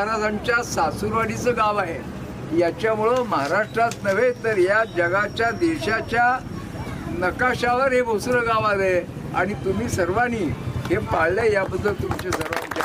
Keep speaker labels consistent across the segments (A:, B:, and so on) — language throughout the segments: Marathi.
A: महाराजांच्या सासूरवाडीचं गाव आहे. याच्यामुळं महाराष्ट्रात नव्हे तर या जगाच्या देशाच्या नकाशावर हे भोसरं गाव आले आणि तुम्ही सर्वांनी हे पाळले याबद्दल तुमचे सर्वांचे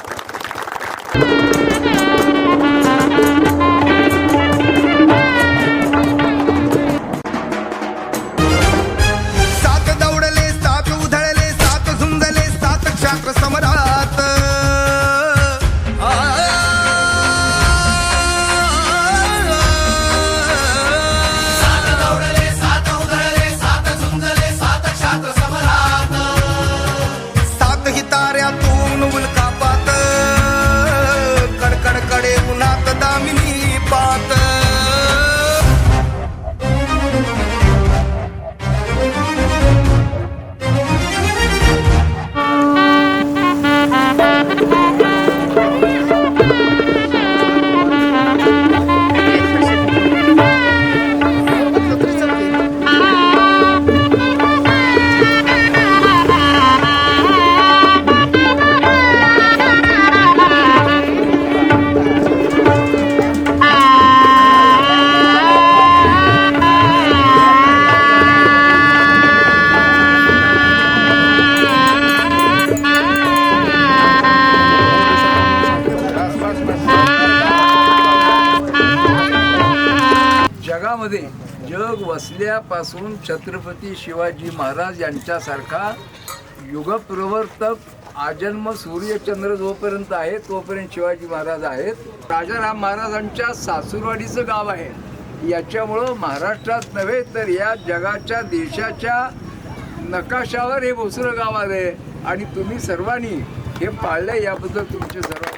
A: जगामध्ये जग वसल्यापासून छत्रपती शिवाजी महाराज यांच्यासारखा युगप्रवर्तक आजन्म सूर्यचंद्र जोपर्यंत आहे तोपर्यंत शिवाजी महाराज आहेत. राजाराम महाराजांच्या सासूरवाडीचं गाव आहे. याच्यामुळं महाराष्ट्रात नव्हे तर या जगाच्या देशाच्या नकाशावर हे भोसरं गाव आले आणि तुम्ही सर्वांनी हे पाळले याबद्दल तुमचे सर्वांचे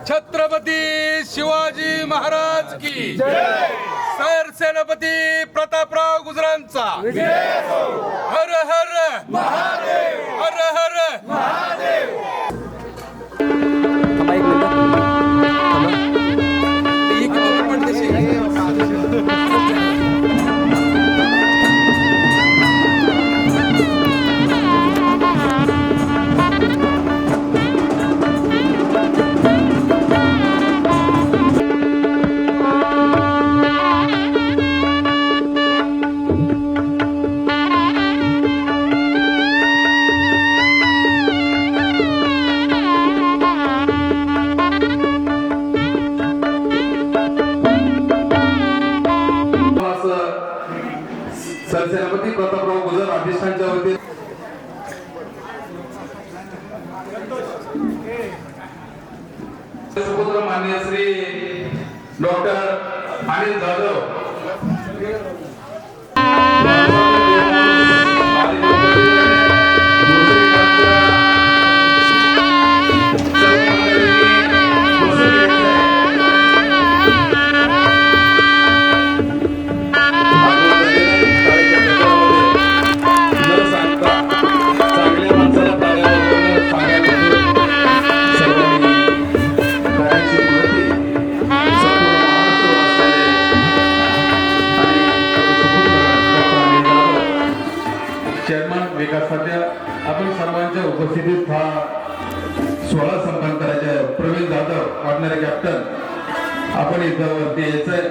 B: छत्रपती शिवाजी महाराज की सरसेनापती प्रतापराव गुजरांचा हर हर महादेव, हर हर महादेव. सरसेनापती प्रतापराव गुजर अधिष्ठानच्या वतीने सुपुत्र माननीय श्री डॉक्टर अनिल जाधव चेअरमन विकास सध्या आपण सर्वांच्या उपस्थितीत हा सोहळा संपन्न करायचा. प्रवीण जाधव वाटणारे कॅप्टन आपण इथं वरती यायचंय.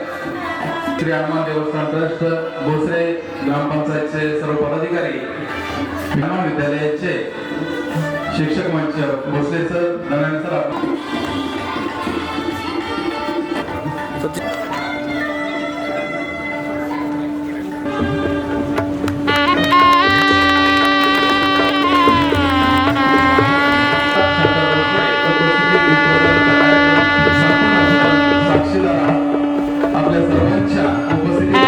B: श्री हनुमान देवस्थान ट्रस्ट भोसरे ग्रामपंचायतचे सर्व पदाधिकारी, महाविद्यालयाचे शिक्षक मंच भोसले सर, धनाने सर, आपल्या सर्वांच्या उपस्थितीत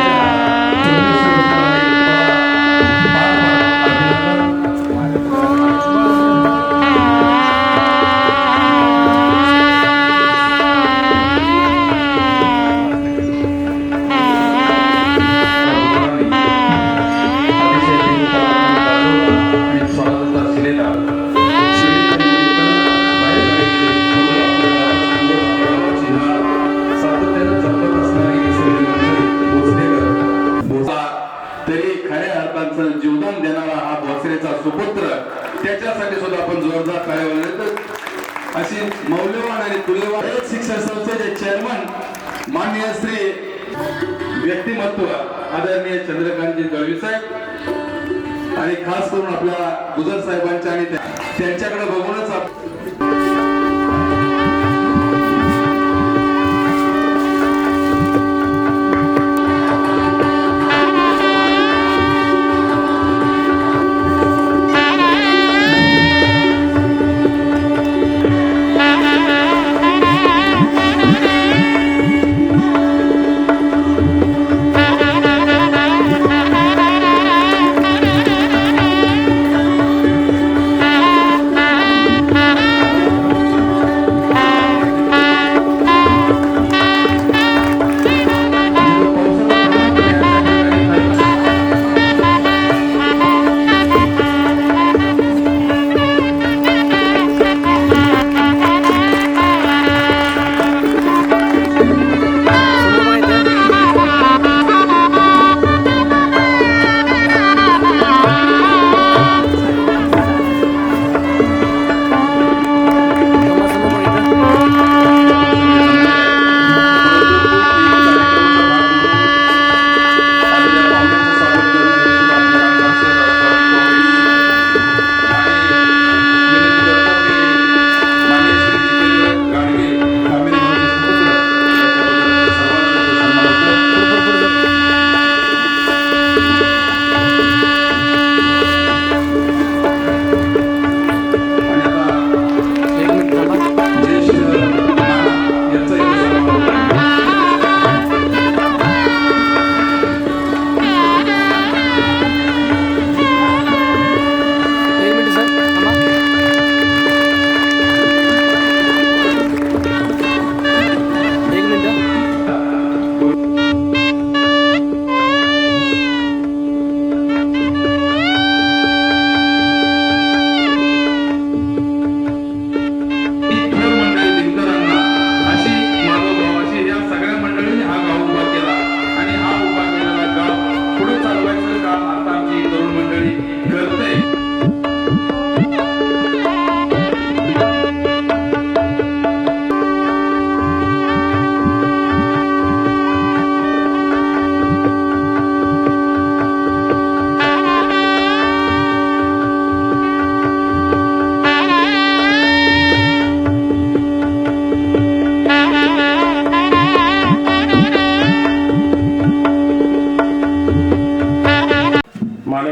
B: जीवदान देणारा हा भोसरेचा सुपुत्र, त्याच्यासाठी सुद्धा आपण जोरदार टाळ्या. अशी मौल्यवान आणि तुल्यवान शिक्षण संस्थेचे चेअरमन माननीय श्री व्यक्तिमत्व आदरणीय चंद्रकांतजी दळवी साहेब, आणि खास करून आपल्या गुजर साहेबांच्या आणि त्यांच्याकडे बघूनच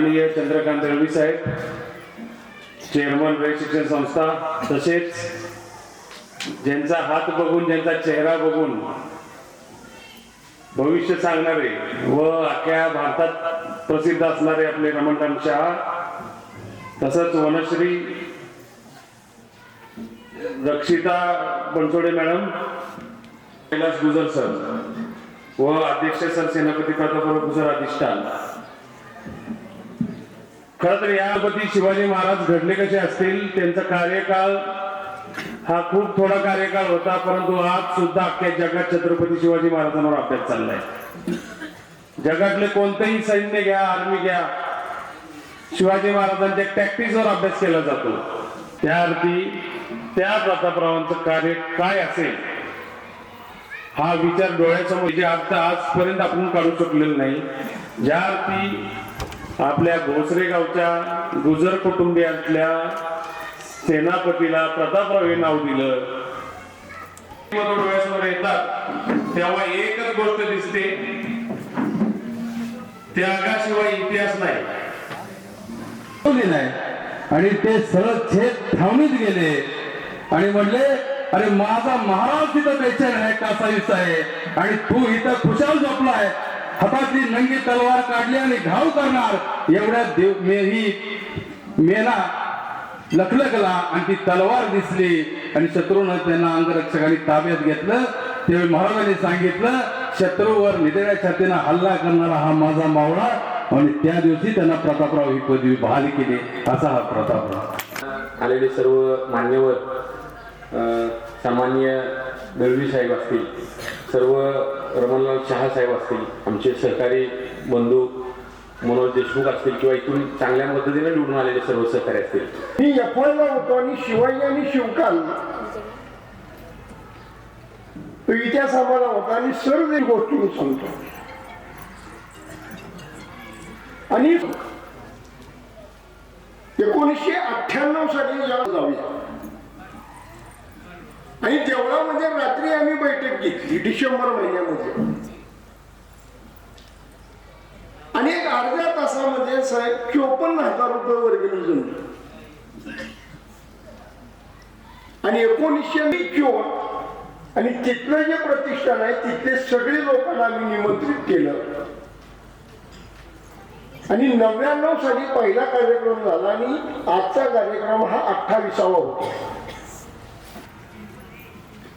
C: माननीय चंद्रकांत दळवी साहेब, चेअरमन रयत शिक्षण संस्था, तसेच ज्यांचा हात बघून, ज्यांचा चेहरा बघून भविष्य सांगणारे व अख्ख्या भारतात प्रसिद्ध असणारे आपले रमणराम शहा, तसंच वनश्री रक्षिता बनसोडे मॅडम, कैलास गुजर सर व अध्यक्ष सर सेनापती प्रतापराव सर अधिष्ठान. खरं तर यापती शिवाजी महाराज घडले कसे असतील, त्यांचा कार्यकाळ हा खूप थोडा कार्यकाळ होता, परंतु आज सुद्धा अख्ख्या जगात छत्रपती शिवाजी महाराजांवर अभ्यास चाललाय. जगातले कोणतेही सैन्य घ्या, आर्मी घ्या, शिवाजी महाराजांच्या टॅक्टिक्सवर अभ्यास केला जातो. त्या अर्थी त्या प्रतापरावांचं कार्य काय असेल हा विचार डोळ्यासमोर जे आजपर्यंत आपण काढू शकलेलं नाही. ज्या अर्थी आपल्या भोसरे गावच्या गुजर कुटुंबियातल्या सेनापतीला प्रतापराव हे नाव दिलं, डोळ्यासमोर येतात तेव्हा एकच गोष्ट दिसते, त्यागाशिवाय इतिहास नाही.
B: आणि ते सरळ छेद थांबीत गेले आणि म्हणले, अरे माझा महाराज तिथं बेचैन आहे, कासावीस आहे, आणि तू इथं खुशाल झोपलाय, हातातली नंगी तलवार काढली आणि घाव करणार एवढ्या मेना लखलखला आणि ती तलवार दिसली आणि शत्रूनं त्यांना अंगरक्षकांनी ताब्यात घेतलं. त्यावेळी महाराजांनी सांगितलं, शत्रूवर निधड्या छातीनं हल्ला करणारा हा माझा मावळा, आणि त्या दिवशी त्यांना प्रतापराव ही पदवी बहाल केली. असा हा प्रतापराव.
D: आलेले सर्व मान्यवर, सामान्य दळवी साहेब असतील, सर्व रमणलाल शहा साहेब असतील, आमचे सहकारी बंधू मनोज देशमुख असतील, किंवा इथून चांगल्या पद्धतीने निवडून आलेले सर्व सहकारी असतील.
E: मी एफआयला होतो आणि शिवाजी आणि शिवकाल तो इतिहास आम्हाला होता आणि सर्व गोष्टी मी सांगतो. आणि 1998 साली जाऊया आणि देवळामध्ये रात्री आम्ही बैठक घेतली डिसेंबर महिन्यामध्ये, आणि एक अर्ध्या तासामध्ये साहेब 54,000 रुपये वर्गणी जमली. आणि 1991 आणि तिथलं जे प्रतिष्ठान आहे तिथले सगळे लोकांना आम्ही निमंत्रित केलं. आणि 99 साली पहिला कार्यक्रम झाला आणि आजचा कार्यक्रम हा 28वा होता.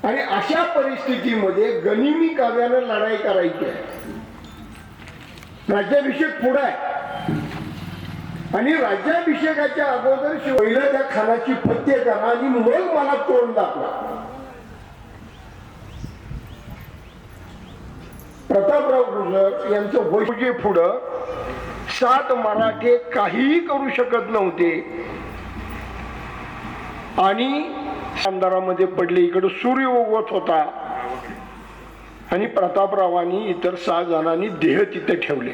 E: आणि अशा परिस्थितीमध्ये गनिमी काव्यानं लढाई करायची आहे, राज्याभिषेक पुढे आहे, आणि राज्याभिषेकाच्या अगोदर पहिलं त्या खानाची फत्ते करा आणि मग मला तोंड दाखवा. प्रतापराव गुजर यांचं वैभव पुढं 7 मराठे काहीही करू शकत नव्हते आणि आमदारामध्ये पडले. इकडे सूर्य उगवत होता आणि प्रतापरावांनी इतर 6 जणांनी देह तिथे ठेवले.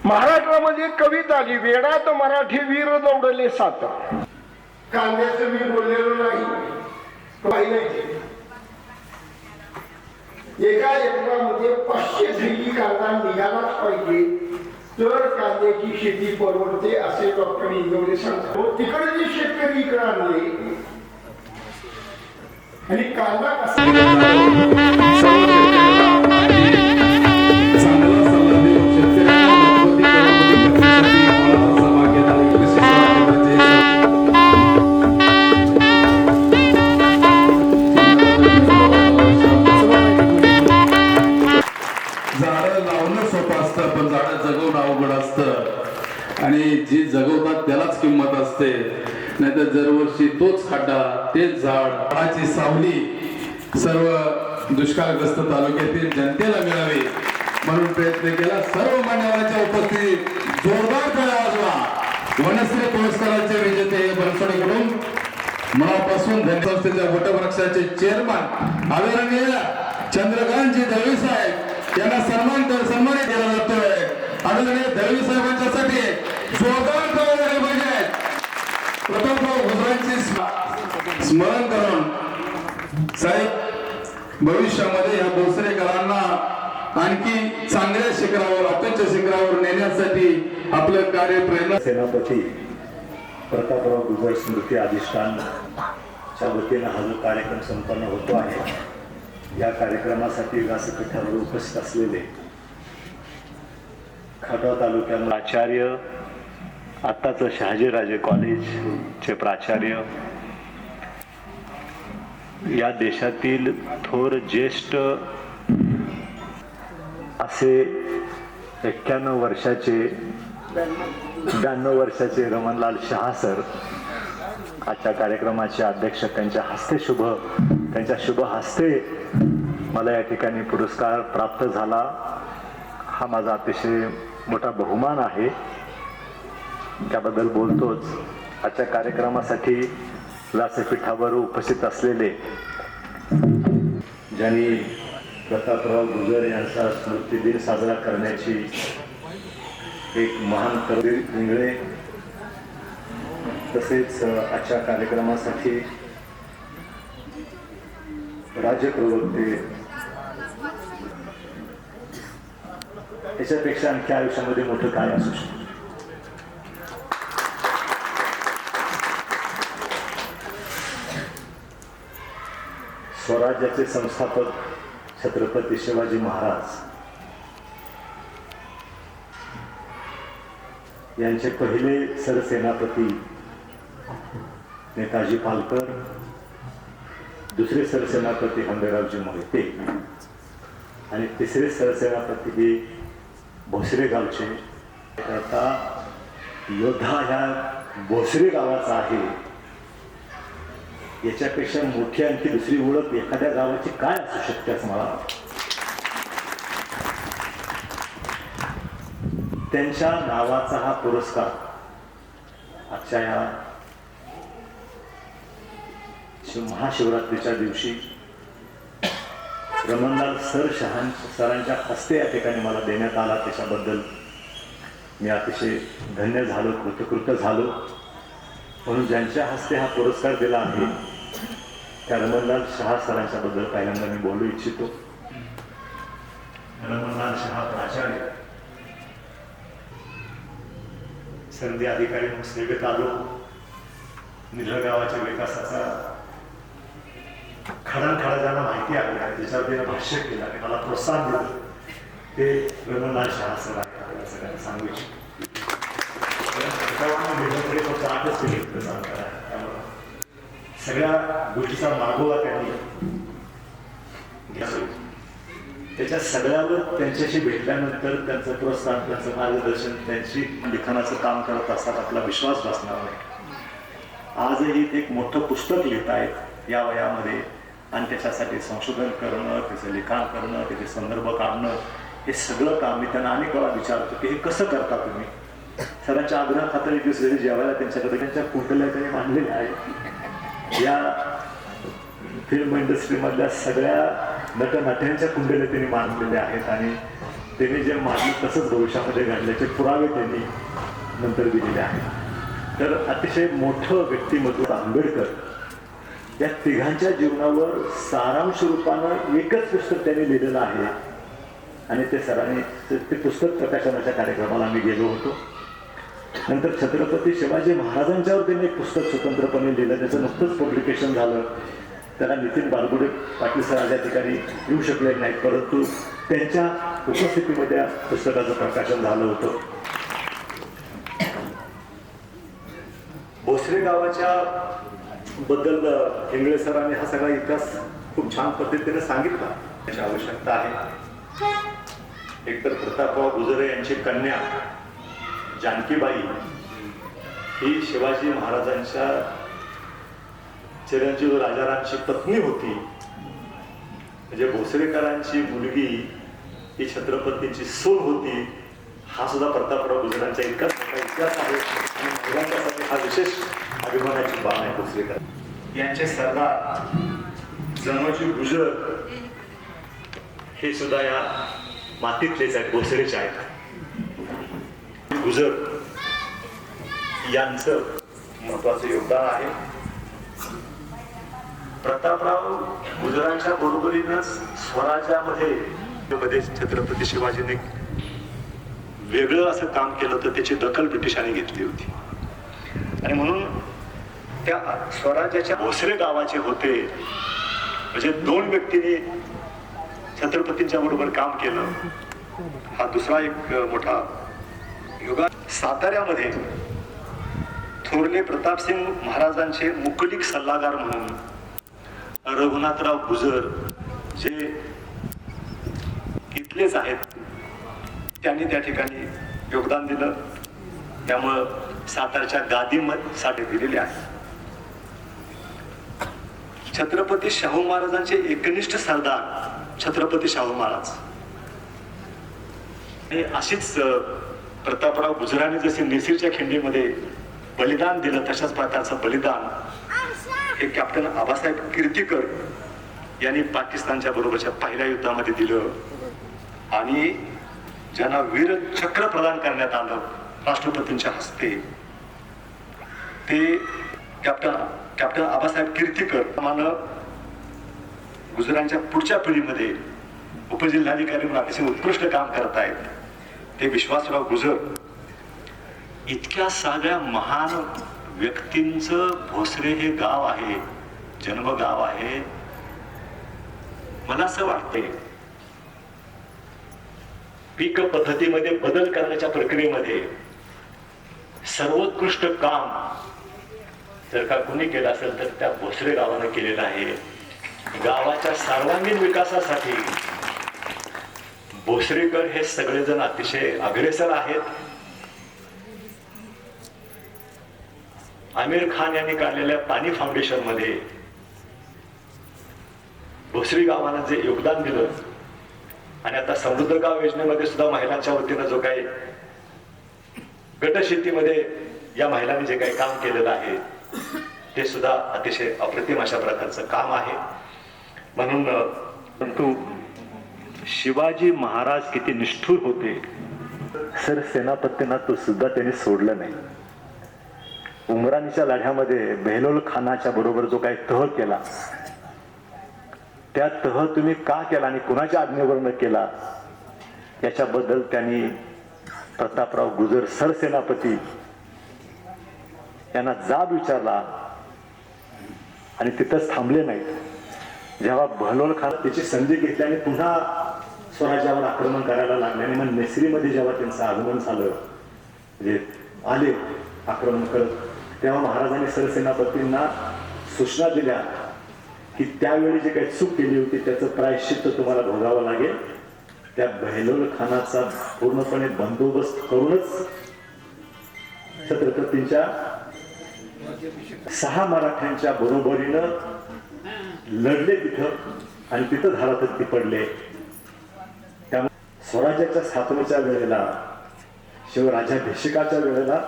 E: महाराष्ट्रामध्ये कविता आली, वेडात मराठी वीर दौडले 7. कांद्याचं मी बोललेलो नाही. एका एकरामध्ये 500 थैली कांदा निघालाच पाहिजे तर कांद्याची शेती परवडते असे डॉक्टर इंगवले सांगतात. तिकडे जे शेतकरी इकडे आणले आणि कांदा कसा
B: आणि जी जगवतात त्यालाच किंमत असते. नाहीतर दरवर्षी तोच खड्डा, तेच झाड, झाडाची सावली सर्व दुष्काळग्रस्त तालुक्यातील जनतेला मिळावी म्हणून प्रयत्न केला. सर्व मान्यवरांच्या उपस्थितीत जोरदार टाळ्या वाजवा. वनश्री पुरस्काराचे विजेते बनसोडेकडून मनापासून धनसंस्थेच्या वटवृक्षाचे चेअरमन आदरणीय चंद्रकांतजी दळवी साहेब यांना सन्मानित केला जातोय. आदरणीय दळवी साहेबांच्यासाठी जोरदार टाळ्या झाल्या पाहिजेत. प्रतापराव गुजरांचे स्मरण करून साहेब भविष्यामध्ये या भोसरेकरांना आणखी चांगल्या शिखरावर अत्यंत शिखरावर नेण्यासाठी आपलं कार्य प्रेरणा
F: सेनापती प्रतापराव गुजर स्मृती अधिष्ठानच्या वतीनं हा जो कार्यक्रम संपन्न होतो आहे, या कार्यक्रमासाठी व्यासपीठावर उपस्थित असलेले खटाव तालुक्यातील आचार्य, आत्ताचं शहाजीराजे कॉलेजचे प्राचार्य, या देशातील थोर ज्येष्ठ असे 91 वर्षाचे रमणलाल शहा सर आजच्या कार्यक्रमाचे अध्यक्ष, त्यांच्या शुभ हस्ते मला या ठिकाणी पुरस्कार प्राप्त झाला. हा माझा अतिशय मोठा बहुमान आहे, त्याबद्दल बोलतोच. आजच्या कार्यक्रमासाठी व्यासपीठावर उपस्थित असलेले ज्यांनी प्रतापराव गुजर यांचा स्मृती दिन साजरा करण्याची एक महान करवीर इंगळे, तसेच आजच्या कार्यक्रमासाठी राज्यप्रवक्ते, याच्यापेक्षा आणखी आयुष्यामध्ये मोठं काय असू शकतं. स्वराज्याचे संस्थापक छत्रपती शिवाजी महाराज यांचे पहिले सरसेनापती नेताजी पालकर, दुसरे सरसेनापती हंबीररावजी मोहिते आणि तिसरे सरसेनापती हे भोसरे गावचे. आता योद्धा ह्या भोसरे गावाचा आहे, याच्यापेक्षा मोठी आणखी दुसरी ओळख एखाद्या गावाची काय असू शकते असं मला वाटतं. त्यांच्या नावाचा हा पुरस्कार आजच्या या महाशिवरात्रीच्या दिवशी रमणलाल सरांच्या हस्ते या ठिकाणी मला देण्यात आला. त्याच्याबद्दल मी अतिशय धन्य झालो, कृतकृत झालो. म्हणून ज्यांच्या हस्ते हा पुरस्कार दिला आहे त्या रमणलाल शहा सरांच्या बद्दल पहिल्यांदा मी बोलू इच्छितो. रमणलाल शहा प्राचार्य, सरदी अधिकारी म्हणून सेवेत आलो. निधळ गावाच्या विकासाचा खडानखडा ज्यांना माहिती आहे आणि त्याच्यावर त्यानं भाष्य केलं आणि मला प्रोत्साहन दिलं ते रमणलाल शहा सर आहे. आपल्याला सगळ्यांना सांगू इच्छितो. सगळ्या गोष्टीचा मागोवा त्यांनी घेतला. त्याच्या सगळ्यावर त्यांच्याशी भेटल्यानंतर त्यांचं प्रोत्साहन, त्यांचं मार्गदर्शन, त्यांची लिखाणाचं काम करत असतात आपला विश्वास बसणार नाही. आजही ते एक मोठं पुस्तक लिहित आहेत या वयामध्ये आणि त्याच्यासाठी संशोधन करणं, त्याचं लिखाण करणं, त्याचे संदर्भ काढणं, हे सगळं काम मी त्यांना अनेक वेळा विचारतो की हे कसं करता तुम्ही. सरांच्या आग्रह खातर एक दिवस जेवायला त्यांच्याकडे त्यांच्या कुंडल्या त्यांनी मांडलेल्या आहेत. या फिल्म इंडस्ट्रीमधल्या सगळ्या नटनट्यांच्या कुंडल्या त्यांनी मांडलेल्या आहेत आणि त्यांनी जे मांडलं तसंच भविष्यामध्ये घडल्याचे पुरावे त्यांनी नंतर दिलेले आहेत. तर अतिशय मोठं व्यक्तिमत्व आंबेडकर या तिघांच्या जीवनावर सारांश रूपानं एकच पुस्तक त्यांनी लिहिलेलं आहे आणि ते सरांनी ते पुस्तक प्रकाशनाच्या कार्यक्रमाला आम्ही गेलो होतो. नंतर छत्रपती शिवाजी महाराजांच्यावर त्यांनी एक पुस्तक स्वतंत्रपणे लिहिलं, त्याचं नुकतंच पब्लिकेशन झालं. त्याला नितीन बारगुडे पाटील सर आज या ठिकाणी येऊ शकले नाहीत, परंतु त्यांच्या उपस्थितीमध्ये या पुस्तकाचं प्रकाशन झालं होतं. भोसरे गावाच्या बद्दल इंगळे सरांनी हा सगळा इतिहास खूप छान पद्धतीने सांगितला. त्याची आवश्यकता आहे. एकतर प्रतापराव गुजरे यांची कन्या जानकीबाई ही शिवाजी महाराजांच्या चिरंजीव राजारामची पत्नी होती. म्हणजे भोसरेकरांची मुलगी ही छत्रपतींची सून होती. हा सुद्धा प्रतापराव गुजरांचा इतकाच मोठा इतिहास आहे आणि महिलांच्यासाठी हा विशेष अभिमानाची बाब आहे. भोसरेकर यांचे सरदार जनोजी गुजर हे सुद्धा या मातीतलेच आहेत, भोसरेचे आहेत. गुजर यांचं महत्वाचं योगदान आहे. प्रतापराव गुजरांच्या बरोबरीनंच स्वराज्यामध्ये मध्ये छत्रपती शिवाजीने वेगळं असं काम केलं होतं, त्याची दखल ब्रिटिशांनी घेतली होती. आणि म्हणून त्या स्वराज्याच्या भोसरे गावाचे होते, म्हणजे 2 व्यक्तींनी छत्रपतींच्या बरोबर काम केलं. हा दुसरा एक मोठा युगा. साताऱ्यामध्ये थोरले प्रतापसिंग महाराजांचे मुकलिक सल्लागार म्हणून रघुनाथराव गुजर, जे इथलेच आहेत, त्यांनी त्या ठिकाणी योगदान दिलं. त्यामुळं सातारच्या गादीसाठी दिलेले आहे. छत्रपती शाहू महाराजांचे एकनिष्ठ सरदार छत्रपती शाहू महाराज हे अशीच प्रतापराव गुजराने जसे नेसीरच्या खिंडीमध्ये बलिदान दिलं, तशाच प्रकारचं बलिदान हे कॅप्टन आबासाहेब कीर्तीकर यांनी पाकिस्तानच्या बरोबरच्या पहिल्या युद्धामध्ये दिलं. आणि ज्यांना वीर चक्र प्रदान करण्यात आलं राष्ट्रपतींच्या हस्ते, ते कॅप्टन आबासाहेब कीर्तीकर मानं गुजरांच्या पुढच्या पिढीमध्ये उपजिल्हाधिकारी म्हणून अतिशय उत्कृष्ट काम करत आहेत. ते विश्वासराव गुजर. इतक्या सगळ्या महान व्यक्तींचं भोसरे हे गाव आहे, जन्मगाव आहे. मला असं वाटतंय पीक पद्धतीमध्ये बदल करण्याच्या प्रक्रियेमध्ये सर्वोत्कृष्ट काम जर का कुणी केलं असेल तर त्या भोसरे गावानं केलेलं आहे. गावाच्या सर्वांगीण विकासासाठी भोसरीकर हे सगळेजण अतिशय अग्रेसर आहेत. आमिर खान यांनी काढलेल्या पाणी फाउंडेशन मध्ये भोसरी गावानं जे योगदान दिलं, आणि आता समुद्रगाव योजनेमध्ये सुद्धा महिलांच्या वतीनं जो काही गटशेतीमध्ये या महिलांनी जे काही काम केलेलं आहे ते सुद्धा अतिशय अप्रतिम अशा प्रकारचं काम आहे. म्हणून परंतु शिवाजी महाराज किती निष्ठुर होते. सर सेनापतींना तो सुद्धा त्यांनी सोडलं नाही. उमराणीच्या लढ्यामध्ये बेहलोल खानाच्या बरोबर जो काही तह केला, त्या तह तुम्ही का केला आणि कुणाच्या आज्ञेवरनं केला याच्याबद्दल त्यांनी प्रतापराव गुजर सरसेनापती यांना जाब विचारला आणि तिथंच थांबले नाहीत. जेव्हा बहलोल खान त्याची संधी घेतल्याने पुन्हा स्वराज्यावर आक्रमण करायला लागले आणि मग नेसरीमध्ये जेव्हा त्यांचं आगमन झालं, म्हणजे आले आक्रमण करत, तेव्हा महाराजांनी सरसेनापतींना सूचना दिल्या की त्यावेळी जे काही चूक केली होती त्याचं प्रायश्चित्त तुम्हाला भोगावं लागेल. त्या बहलोल खानाचा पूर्णपणे बंदोबस्त करूनच छत्रपतींच्या 6 मराठ्यांच्या बरोबरीनं लढले तिथं आणि तिथं धारातत्ती पडले. त्यामुळे स्वराज्याच्या स्थापनेच्या वेळेला, शिवराज्याभिषेकाच्या वेळेला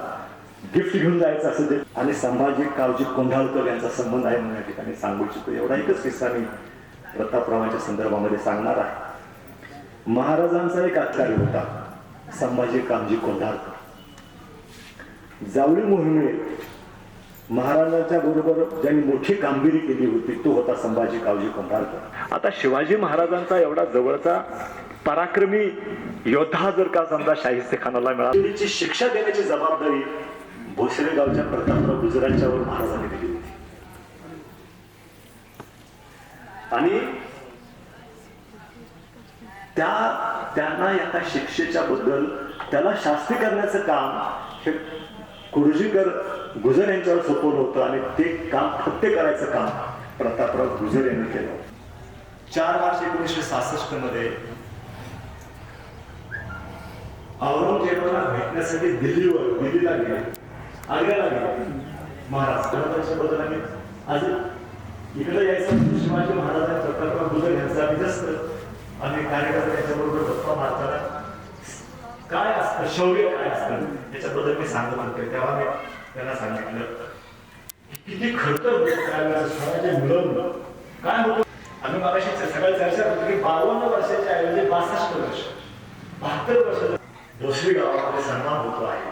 F: गिफ्ट घेऊन जायचं असं ते, आणि संभाजी कावजी कोंढाळकर यांचा संबंध आहे म्हणून या ठिकाणी सांगू इच्छितो. एवढा एकच किस्सा मी प्रतापरावांच्या संदर्भामध्ये सांगणार आहे. महाराजांचा एक अधिकारी होता संभाजी कामजी कोंढाळकर. जावळी मोहिमेत महाराजांच्या बरोबर ज्यांनी मोठी कामगिरी केली होती तो होता संभाजी कावजी कोंढाळकर. आता शिवाजी महाराजांचा एवढा जवळचा पराक्रमी योद्धा जर का समजा शाहिस्ते खानाला मिळाली, शिक्षा देण्याची जबाबदारी भोसरे गावच्या प्रतापराव गुजरांच्यावर महाराजांनी दिली होती. आणि त्यांना एका शिक्षेच्या बद्दल त्याला शास्ती करण्याचं काम हे कुर्जीकर गुजर यांच्यावर सोपवलं होतं आणि ते काम फत्ते करायचं काम प्रतापराव गुजर यांनी केलं. 4 मार्च 1966 मध्ये औरंगजेबाला भेटण्यासाठी दिल्लीला गेले, आग्र्याला गेले महाराज. बद्दल आम्ही आज इकडे यायचं शिवाजी महाराज आणि प्रतापराव गुजर यांचा विजस्त आणि कार्यकर्ते यांच्याबरोबर गप्पा मारताना काय असतं, शौर्य काय असतं याच्याबद्दल मी सांगत होते. तेव्हा मी त्यांना सांगितलं किती खडतर स्वराज्य मिळवलं काय होतं. आम्ही मगाशी सगळ्या चर्चा करतो की 52 वर्षाच्या ऐवजी 62 वर्ष 72 वर्ष भोसरी गावामध्ये सन्मान होतो आहे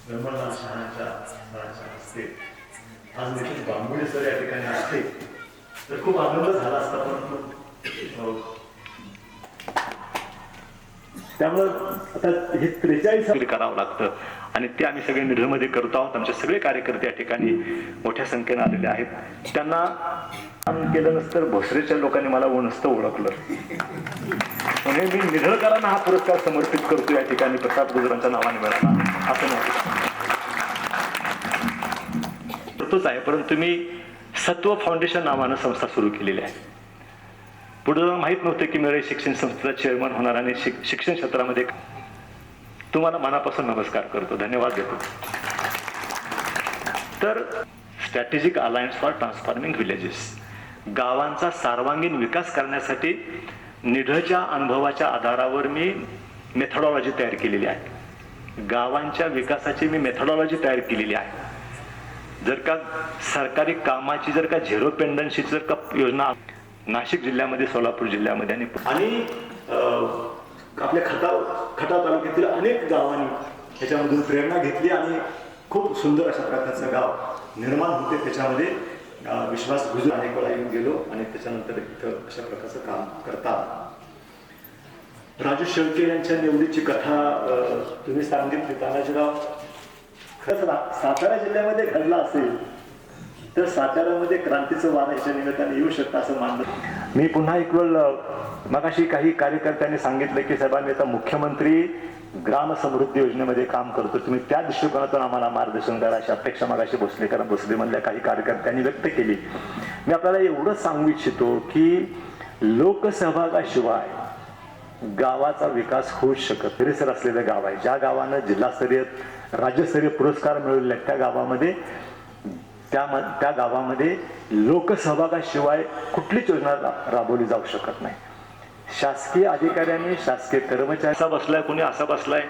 F: रमणलाल शहांच्या हस्ते. आज नितीश बांबुळे सर या ठिकाणी असते तर खूप आनंद झाला असता, परंतु त्यामुळं आता हे 43 करावं लागतं आणि ते आम्ही सगळे निढळमध्ये करतो आहोत. आमचे सगळे कार्यकर्ते या ठिकाणी मोठ्या संख्येने आलेले आहेत. त्यांना काम केलं नसतं भोसरेच्या लोकांनी मला नसतं ओळखलं, म्हणजे मी निढळकरांना हा पुरस्कार समर्पित करतो या ठिकाणी प्रताप गुजरांच्या नावाने मिळाला असं नाही करतोच आहे. परंतु मी सत्व फाउंडेशन नावानं संस्था सुरू केलेली आहे. पुढे माहीत नव्हतं की मी शिक्षण संस्थेचा चेअरमन होणार आणि शिक्षण क्षेत्रामध्ये तुम्हाला मनापासून नमस्कार करतो, धन्यवाद देतो. तर strategic alliance for transforming villages, गावांचा सर्वांगीण विकास करण्यासाठी निढळच्या अनुभवाच्या आधारावर मी मेथडॉलॉजी तयार केलेली आहे. गावांच्या विकासाची मी मेथडॉलॉजी तयार केलेली आहे. जर का सरकारी कामाची जर का झिरो पेंडन्सीची जर का योजना नाशिक जिल्ह्यामध्ये, सोलापूर जिल्ह्यामध्ये आणि आपल्या खटाव तालुक्यातील अनेक गावांनी ह्याच्यामधून प्रेरणा घेतली आणि खूप सुंदर अशा प्रकारचं गाव निर्माण होते. त्याच्यामध्ये विश्वास गुजर अनेक वेळा येऊन गेलो आणि त्याच्यानंतर इथं अशा प्रकारचं काम करतात. राजू शेळके यांच्या निवडीची कथा तुम्ही सांगितली. तानाजीराव खरंच सातारा जिल्ह्यामध्ये घडला असेल तर साताऱ्यामध्ये क्रांतीचं वार याच्या निमित्ताने येऊ शकतं असं मानलं. मी पुन्हा एक वेळ मगाशी काही कार्यकर्त्यांनी सांगितलं की साहेबांनी आता मुख्यमंत्री ग्राम समृद्धी योजनेमध्ये काम करतो, तुम्ही त्या दृष्टिकोनातून आम्हाला मार्गदर्शन करा अशी अपेक्षा मगाशी भोसलेमधल्या काही कार्यकर्त्यांनी व्यक्त केली. मी आपल्याला एवढं सांगू इच्छितो की लोकसहभागाशिवाय गावाचा विकास होऊच शकत. परिसर असलेलं गाव आहे, ज्या गावानं जिल्हास्तरीय राज्यस्तरीय पुरस्कार मिळवले त्या गावामध्ये लोकसहभागाशिवाय कुठलीच योजना राबवली जाऊ शकत नाही. शासकीय अधिकाऱ्यांनी, शासकीय कर्मचारी असा बसलाय, कोणी असा बसलाय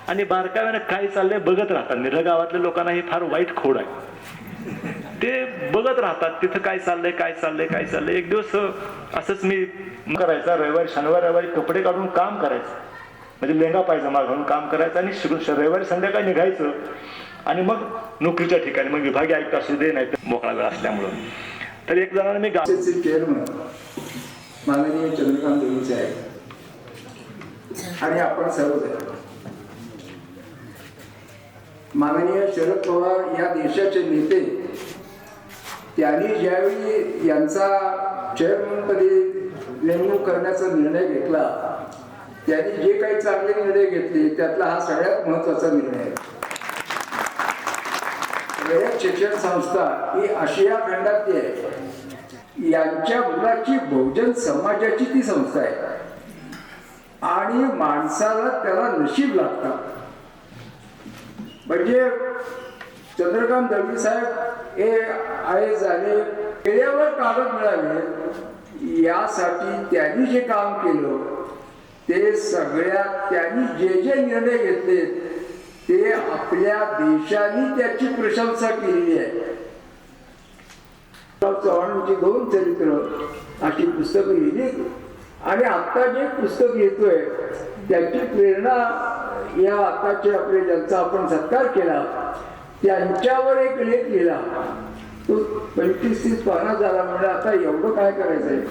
F: आणि बारकाव्यानं काय चाललंय बघत राहतात. निढळ गावातल्या लोकांना ही फार वाईट खोड आहे, ते बघत राहतात तिथं काय चाललंय. एक दिवस असंच मी करायचा, शनिवार रविवारी कपडे काढून काम करायचं, म्हणजे लेंगा पायजमा घालून काम करायचं आणि रविवारी संध्याकाळी निघायचं आणि मग नोकरीच्या ठिकाणी मग विभागीय आयुक्त असू दे नाही तर मोकळा वेळ असल्यामुळं. तर एक जणांना मी
A: चेअरमन माननीय चंद्रकांत देवी साहेब आणि आपण सर्वजण, माननीय शरद पवार या देशाचे नेते, त्यांनी ज्यावेळी यांचा चेअरमनपदी नेमणूक करण्याचा निर्णय घेतला, त्यांनी जे काही चांगले निर्णय घेतले त्यातला हा सगळ्यात महत्वाचा निर्णय आहे. रयत शिक्षण संस्था ही आशिया खंडातली आहे. यांच्या मुलाची बहुजन समाजाची ती संस्था आहे आणि माणसाला त्याला नशीब लागतात. म्हणजे चंद्रकांत दळवी साहेब हे आय झाले, वेळेवर कागद मिळाले यासाठी त्यांनी जे काम केलं ते सगळ्यात, त्यांनी जे जे निर्णय घेतले ते आपल्या देशाने त्याची प्रशंसा केलेली आहे. चव्हाणांची 2 चरित्र अशी पुस्तकं लिहिली आणि आता जे पुस्तक लिहितोय त्याची प्रेरणा या आताचे आपले ज्यांचा आपण सत्कार केला त्यांच्यावर एक लेख लिहिला, तो 25-30 पाना झाला. म्हणजे आता एवढं काय करायचंय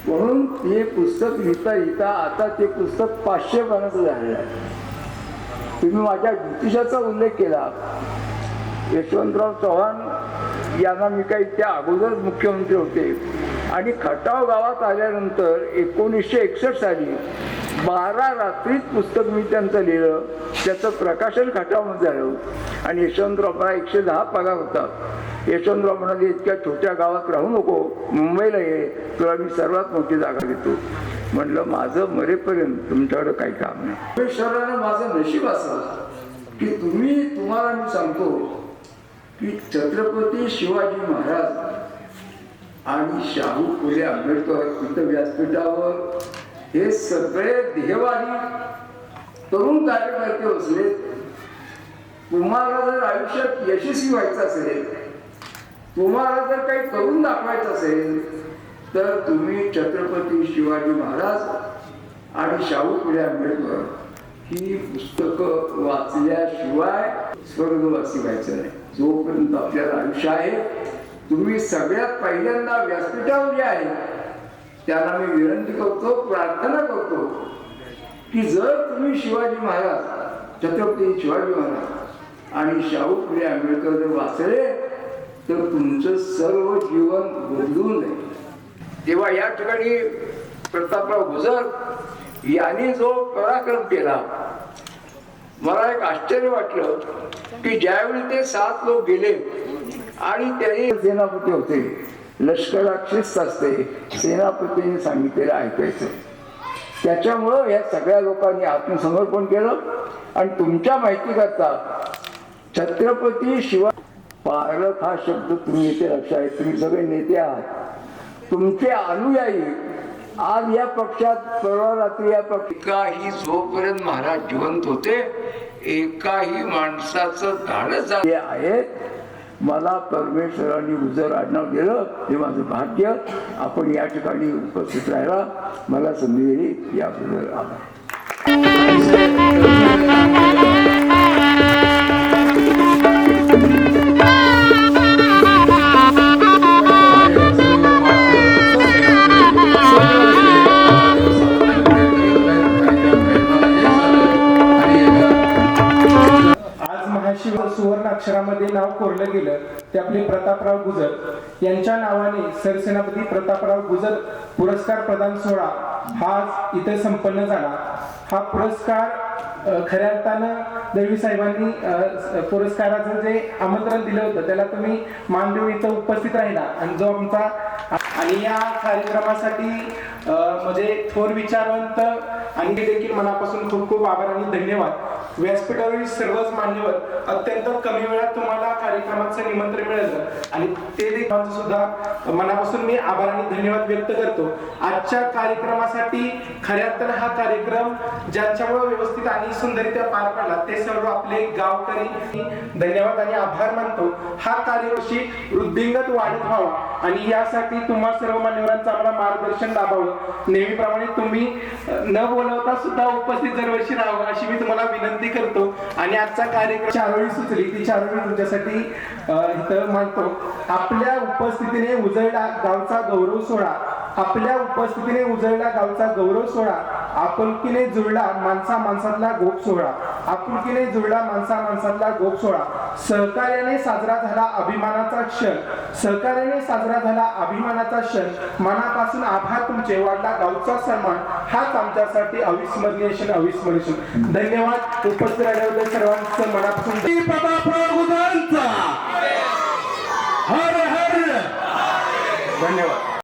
A: म्हणून हे पुस्तक लिहिता आता ते पुस्तक 500 पानाचं झालेलं आहे. तुम्ही माझ्या ज्योतिषाचा उल्लेख केला. यशवंतराव चव्हाण यांना मी काही त्या अगोदरच मुख्यमंत्री होते आणि खटाव गावात आल्यानंतर 1961 साली 12 रात्रीत पुस्तक मी त्यांचं लिहिलं. त्याचं प्रकाशन खटावमध्ये झालं आणि यशवंतरावला 110 पगार होता. यशवंतराव म्हणाले, इतक्या छोट्या गावात राहू नको, मुंबईला ये, तुला मी सर्वात मोठी जागा देतो. म्हटलं माझं मरेपर्यंत तुमच्याकडं काही काम नाही. परमेश्वरानं माझं नशीब असं की तुम्हाला मी सांगतो की छत्रपती शिवाजी महाराज आणि शाहू फुले आंबेडकर इथं व्यासपीठावर हे सगळे देहवादी तरुण कार्यकर्ते बसले. तुम्हाला जर आयुष्यात यशस्वी व्हायचं असेल, तुम्हाला जर काही करून दाखवायचं असेल तर तुम्ही छत्रपती शिवाजी महाराज आणि शाहू फुले आंबेडकर ही पुस्तकं वाचल्याशिवाय स्वर्गवासी व्हायचं नाही. जोपर्यंत आपल्याला आयुष्य आहे, तुम्ही सगळ्यात पहिल्यांदा व्यासपीठावर जे आहे त्यांना मी विनंती करतो, प्रार्थना करतो की जर तुम्ही शिवाजी महाराज, छत्रपती शिवाजी महाराज आणि शाहू फुले आंबेडकर जर वाचले तर तुमचं सर्व जीवन बदलून जाईल. तेव्हा या ठिकाणी प्रतापराव गुजर यांनी जो पराक्रम केला, मला एक आश्चर्य वाटलं की ज्यावेळी ते 7 लोक गेले आणि त्यांनी सेनापती होते, लष्करात शिस्त असते, सेनापतीने सांगितलेलं ऐकायचं. त्याच्यामुळं या सगळ्या लोकांनी आत्मसमर्पण केलं. आणि तुमच्या माहितीकरता छत्रपती शिवाजी पारख हा शब्द तुम्ही इथे लक्षात आहे, तुम्ही सगळे नेते आहात, तुमचे अनुयायी आज या पक्षात, परवा रात्री या पक्ष एकाही जोपर्यंत महाराज जिवंत होते एकाही माणसाचं धाडस आहे. मला परमेश्वरांनी गुजर आडनाव दिलं, हे माझं भाग्य. आपण या ठिकाणी उपस्थित राहिला, मला संधी दिली, याबद्दल आभार.
G: सुवर्ण अक्षरामध्ये नाव कोरलं गेलं ते आपले प्रतापराव गुजर यांच्या नावाने सरसेनापती प्रतापराव गुजर पुरस्कार प्रदान सोहळा हा आज इथे संपन्न झाला. हा पुरस्कार खऱ्या अर्थानं दळवी साहेबांनी पुरस्काराचं जे आमंत्रण दिलं होतं त्याला तुम्ही मान देऊन इथं उपस्थित राहिला. आणि जो आमचा आणि या कार्यक्रमासाठी म्हणजे थोर विचारवंत आणि देखील मनापासून खूप खूप आभार आणि धन्यवाद. व्यासपीठावरील सर्वच मान्यवर अत्यंत कमी वेळात तुम्हाला कार्यक्रमाचं निमंत्रण मिळालं आणि ते देखील सुद्धा मनापासून मी आभार आणि धन्यवाद व्यक्त करतो. आजच्या कार्यक्रमासाठी खऱ्या अर्थानं हा कार्यक्रम ज्यांच्यामुळे व्यवस्थित आणि सुंदररित्या पार पडला ते सर्व आपले गावकरी धन्यवाद आणि आभार मानतो. हा कार्यवर्षी वृद्धिंगत वाढत व्हावा आणि यासाठी तुम्हा सर्व मान्यवरांचं आम्हाला मार्गदर्शन लाभावं. नेहमीप्रमाणे तुम्ही न बोलवता सुद्धा उपस्थित दरवर्षी राहावं अशी मी तुम्हाला विनंती करतो. आणि आजचा कार्यक्रम चारोळी सुचली ती चारोळी तुमच्यासाठी इथं मांडतो. आपल्या उपस्थितीने उजळला गावचा गौरव सोहळा, आपल्या उपस्थितीने उजळला गावचा गौरव सोहळा, आपुलकीने जुळला माणसा माणसातला गोप सोहळा, आपुलकीने जुळला माणसा माणसातला गोप सोहळा, सहकार्याने साजरा झाला अभिमानाचा क्षण, सहकार्याने साजरा झाला अभिमानाचा क्षण, मनापासून आभार तुमचे, वाढला गावचा सन्मान, हाच आमच्यासाठी अविस्मरणीय क्षण, अविस्मरणीय क्षण. धन्यवाद. उपस्थित राहिल्याबद्दल सर्वांचं मनापासून
C: हर हर
A: धन्यवाद.